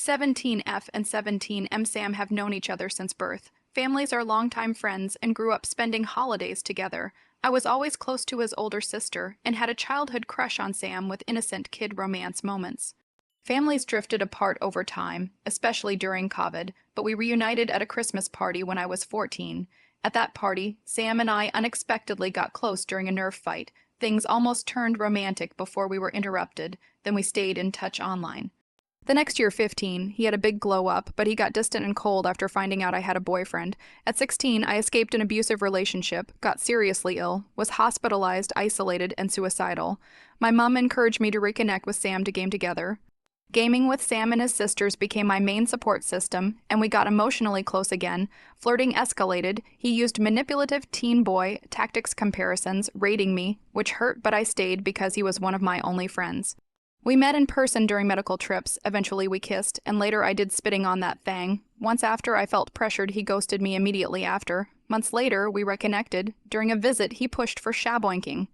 17F and 17M Sam have known each other since birth. Families are longtime friends and grew up spending holidays together. I was always close to his older sister and had a childhood crush on Sam with innocent kid romance moments. Families drifted apart over time, especially during COVID, but we reunited at a Christmas party when I was 14. At that party, Sam and I unexpectedly got close during a Nerf fight. Things almost turned romantic before we were interrupted, then we stayed in touch online. The next year, 15, he had a big glow up, but he got distant and cold after finding out I had a boyfriend. At 16, I escaped an abusive relationship, got seriously ill, was hospitalized, isolated, and suicidal. My mom encouraged me to reconnect with Sam to game together. Gaming with Sam and his sisters became my main support system, and we got emotionally close again. Flirting escalated. He used manipulative teen boy tactics comparisons, rating me, which hurt, but I stayed because he was one of my only friends. We met in person during medical trips, eventually we kissed, and later I did spitting on that thing. Once after I felt pressured, he ghosted me immediately after. Months later, we reconnected. During a visit, he pushed for shaboinking.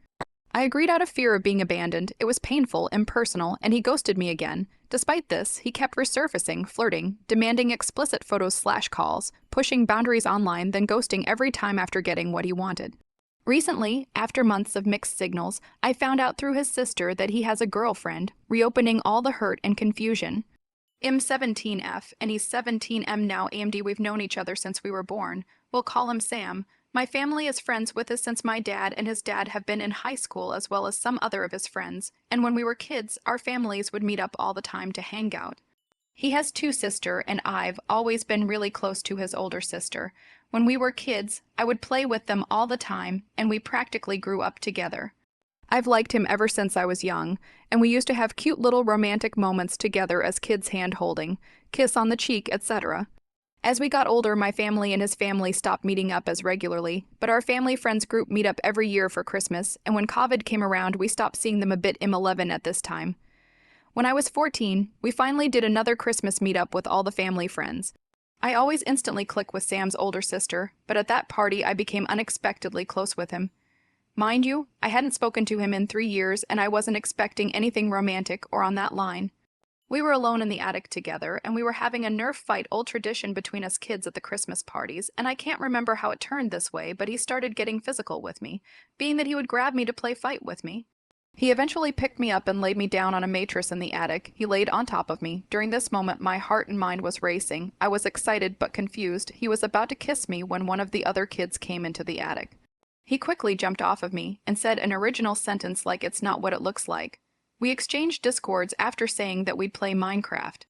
I agreed out of fear of being abandoned. It was painful, impersonal, and he ghosted me again. Despite this, he kept resurfacing, flirting, demanding explicit photos/calls, pushing boundaries online, then ghosting every time after getting what he wanted. Recently, after months of mixed signals, I found out through his sister that he has a girlfriend, reopening all the hurt and confusion. I'm 17F, and he's 17M now. AMD, we've known each other since we were born. We'll call him Sam. My family is friends with us since my dad and his dad have been in high school as well as some other of his friends, and when we were kids, our families would meet up all the time to hang out. He has two sisters, and I've always been really close to his older sister. When we were kids, I would play with them all the time, and we practically grew up together. I've liked him ever since I was young, and we used to have cute little romantic moments together as kids hand-holding, kiss on the cheek, etc. As we got older, my family and his family stopped meeting up as regularly, but our family friends group meet up every year for Christmas, and when COVID came around, we stopped seeing them a bit. M11 at this time. When I was 14, we finally did another Christmas meetup with all the family friends. I always instantly click with Sam's older sister, but at that party I became unexpectedly close with him. Mind you, I hadn't spoken to him in 3 years and I wasn't expecting anything romantic or on that line. We were alone in the attic together and we were having a Nerf fight, old tradition between us kids at the Christmas parties, and I can't remember how it turned this way, but he started getting physical with me, being that he would grab me to play fight with me. He eventually picked me up and laid me down on a mattress in the attic. He laid on top of me. During this moment, my heart and mind was racing. I was excited but confused. He was about to kiss me when one of the other kids came into the attic. He quickly jumped off of me and said an original sentence like, "It's not what it looks like." We exchanged discords after saying that we'd play Minecraft.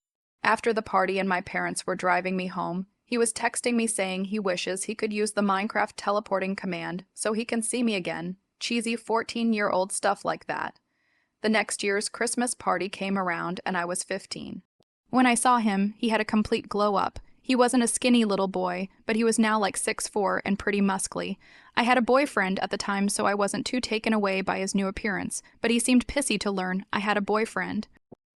After the party and my parents were driving me home, he was texting me saying he wishes he could use the Minecraft teleporting command so he can see me again. Cheesy 14-year-old stuff like that. The next year's Christmas party came around and I was 15. When I saw him, he had a complete glow up. He wasn't a skinny little boy, but he was now like 6'4" and pretty muscly. I had a boyfriend at the time, so I wasn't too taken away by his new appearance, but he seemed pissy to learn I had a boyfriend.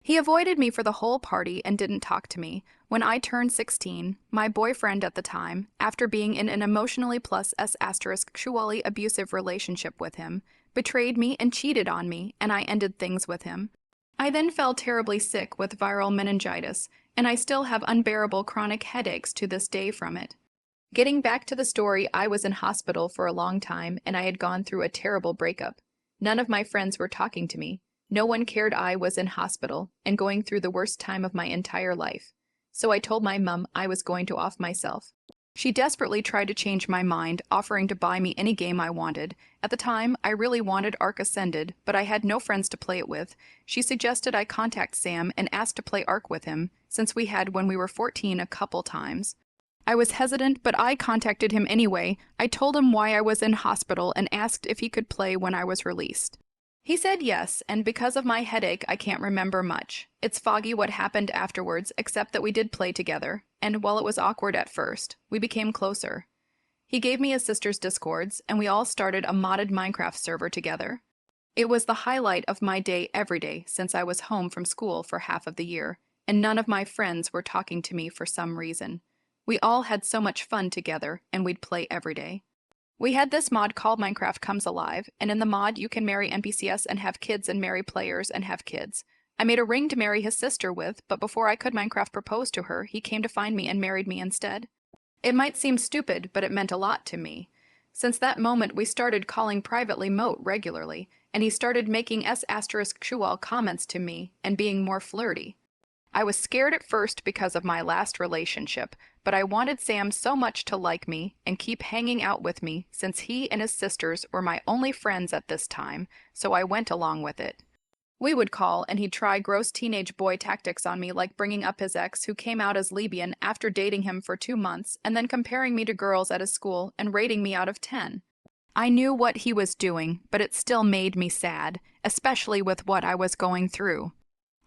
He avoided me for the whole party and didn't talk to me. When I turned 16, my boyfriend at the time, after being in an emotionally plus sexually abusive relationship with him, betrayed me and cheated on me, and I ended things with him. I then fell terribly sick with viral meningitis, and I still have unbearable chronic headaches to this day from it. Getting back to the story, I was in hospital for a long time, and I had gone through a terrible breakup. None of my friends were talking to me. No one cared I was in hospital and going through the worst time of my entire life. So I told my mom I was going to off myself. She desperately tried to change my mind, offering to buy me any game I wanted. At the time, I really wanted Ark Ascended, but I had no friends to play it with. She suggested I contact Sam and ask to play Ark with him, since we had when we were 14 a couple times. I was hesitant, but I contacted him anyway. I told him why I was in hospital and asked if he could play when I was released. He said yes, and because of my headache, I can't remember much. It's foggy what happened afterwards, except that we did play together, and while it was awkward at first, we became closer. He gave me his sister's discords, and we all started a modded Minecraft server together. It was the highlight of my day every day since I was home from school for half of the year, and none of my friends were talking to me for some reason. We all had so much fun together, and we'd play every day. We had this mod called Minecraft Comes Alive, and in the mod you can marry NPCs and have kids and marry players and have kids. I made a ring to marry his sister with, but before I could Minecraft propose to her, he came to find me and married me instead. It might seem stupid, but it meant a lot to me. Since that moment, we started calling privately Moat regularly, and he started making S***shual comments to me and being more flirty. I was scared at first because of my last relationship, but I wanted Sam so much to like me and keep hanging out with me since he and his sisters were my only friends at this time, so I went along with it. We would call, and he'd try gross teenage boy tactics on me, like bringing up his ex who came out as lesbian after dating him for 2 months, and then comparing me to girls at his school and rating me out of 10. I knew what he was doing, but it still made me sad, especially with what I was going through.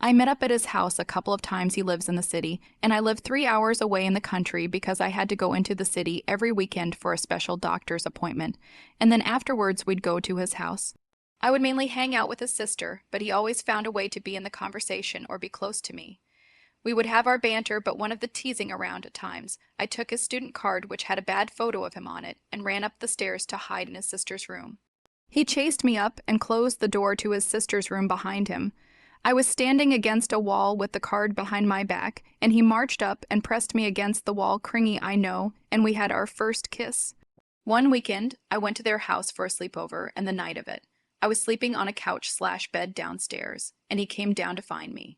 I met up at his house a couple of times. He lives in the city, and I live 3 hours away in the country because I had to go into the city every weekend for a special doctor's appointment, and then afterwards we'd go to his house. I would mainly hang out with his sister, but he always found a way to be in the conversation or be close to me. We would have our banter, but one of the teasing around at times. I took his student card, which had a bad photo of him on it, and ran up the stairs to hide in his sister's room. He chased me up and closed the door to his sister's room behind him. I was standing against a wall with the card behind my back, and he marched up and pressed me against the wall, cringy I know, and we had our first kiss. One weekend, I went to their house for a sleepover, and the night of it, I was sleeping on a couch/bed downstairs, and he came down to find me.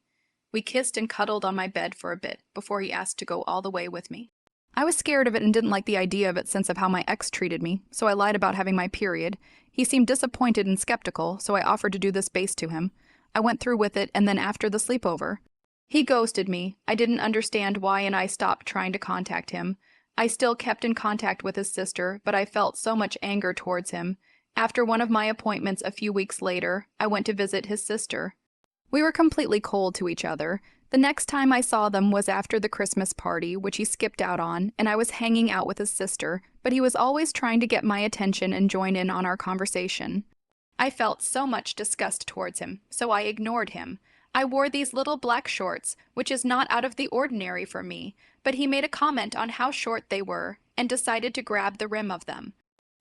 We kissed and cuddled on my bed for a bit before he asked to go all the way with me. I was scared of it and didn't like the idea of it since of how my ex treated me, so I lied about having my period. He seemed disappointed and skeptical, so I offered to do this base to him. I went through with it, and then after the sleepover, he ghosted me. I didn't understand why, and I stopped trying to contact him. I still kept in contact with his sister, but I felt so much anger towards him. After one of my appointments a few weeks later, I went to visit his sister. We were completely cold to each other. The next time I saw them was after the Christmas party, which he skipped out on, and I was hanging out with his sister, but he was always trying to get my attention and join in on our conversation. I felt so much disgust towards him, so I ignored him. I wore these little black shorts, which is not out of the ordinary for me, but he made a comment on how short they were and decided to grab the rim of them.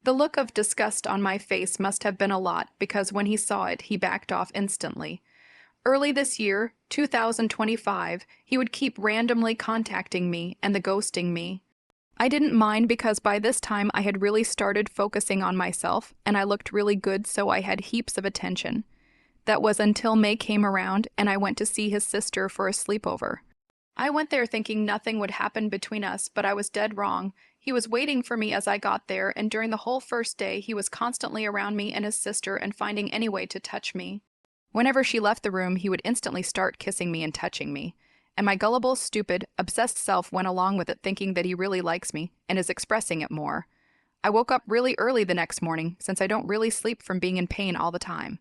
The look of disgust on my face must have been a lot because when he saw it, he backed off instantly. Early this year, 2025, he would keep randomly contacting me and the ghosting me. I didn't mind because by this time I had really started focusing on myself and I looked really good, so I had heaps of attention. That was until May came around and I went to see his sister for a sleepover. I went there thinking nothing would happen between us, but I was dead wrong. He was waiting for me as I got there, and during the whole first day he was constantly around me and his sister and finding any way to touch me. Whenever she left the room, he would instantly start kissing me and touching me. And my gullible, stupid, obsessed self went along with it thinking that he really likes me and is expressing it more. I woke up really early the next morning since I don't really sleep from being in pain all the time.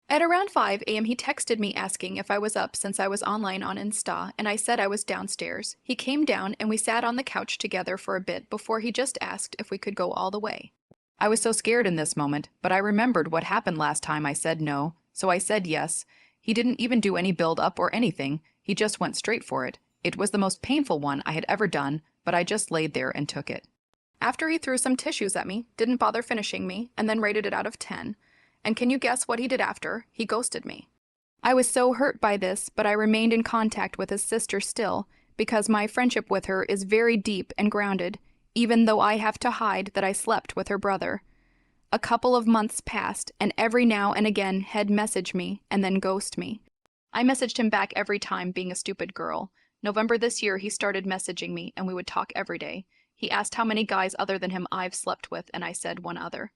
At around 5 a.m. he texted me asking if I was up since I was online on Insta, and I said I was downstairs. He came down and we sat on the couch together for a bit before he just asked if we could go all the way. I was so scared in this moment, but I remembered what happened last time I said no, so I said yes. He didn't even do any build-up or anything. He just went straight for it. It was the most painful one I had ever done, but I just laid there and took it. After he threw some tissues at me, didn't bother finishing me, and then rated it out of 10. And can you guess what he did after? He ghosted me. I was so hurt by this, but I remained in contact with his sister still, because my friendship with her is very deep and grounded, even though I have to hide that I slept with her brother. A couple of months passed, and every now and again he'd message me and then ghost me. I messaged him back every time, being a stupid girl. November this year he started messaging me, and we would talk every day. He asked how many guys other than him I've slept with, and I said one other.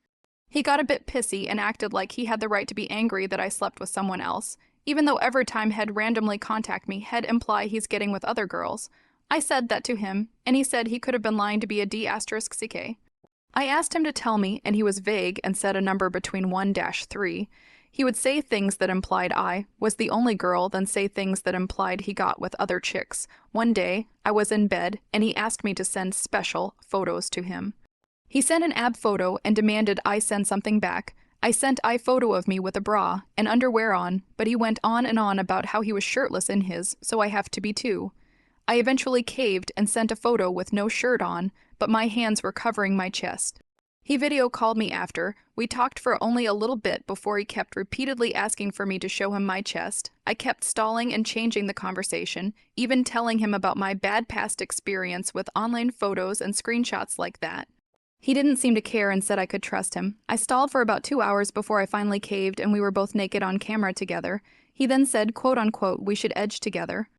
He got a bit pissy and acted like he had the right to be angry that I slept with someone else, even though every time he'd randomly contact me he'd imply he's getting with other girls. I said that to him, and he said he could have been lying to be a D***ck. I asked him to tell me, and he was vague and said a number between 1-3. He would say things that implied I was the only girl, then say things that implied he got with other chicks. One day, I was in bed, and he asked me to send special photos to him. He sent an ab photo and demanded I send something back. I sent I photo of me with a bra and underwear on, but he went on and on about how he was shirtless in his, so I have to be too. I eventually caved and sent a photo with no shirt on, but my hands were covering my chest. He video called me after. We talked for only a little bit before he kept repeatedly asking for me to show him my chest. I kept stalling and changing the conversation, even telling him about my bad past experience with online photos and screenshots like that. He didn't seem to care and said I could trust him. I stalled for about 2 hours before I finally caved and we were both naked on camera together. He then said, quote unquote, we should edge together.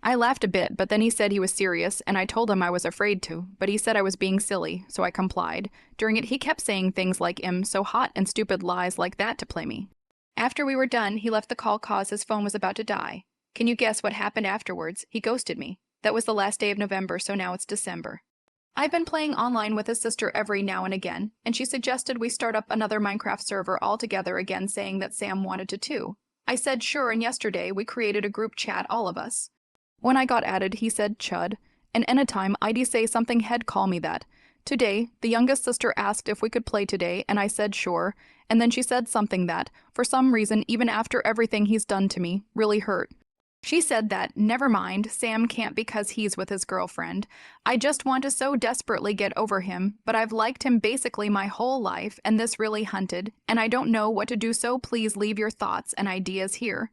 I laughed a bit, but then he said he was serious, and I told him I was afraid to, but he said I was being silly, so I complied. During it, he kept saying things like so hot and stupid lies like that to play me. After we were done, he left the call cause his phone was about to die. Can you guess what happened afterwards? He ghosted me. That was the last day of November, so now it's December. I've been playing online with his sister every now and again, and she suggested we start up another Minecraft server all together again, saying that Sam wanted to too. I said sure, and yesterday we created a group chat, all of us. When I got added, he said chud, and anytime I'd say something, he'd call me that. Today, the youngest sister asked if we could play today, and I said sure, and then she said something that, for some reason, even after everything he's done to me, really hurt. She said that, never mind, Sam can't because he's with his girlfriend. I just want to so desperately get over him, but I've liked him basically my whole life, and this really hunted, and I don't know what to do, so please leave your thoughts and ideas here.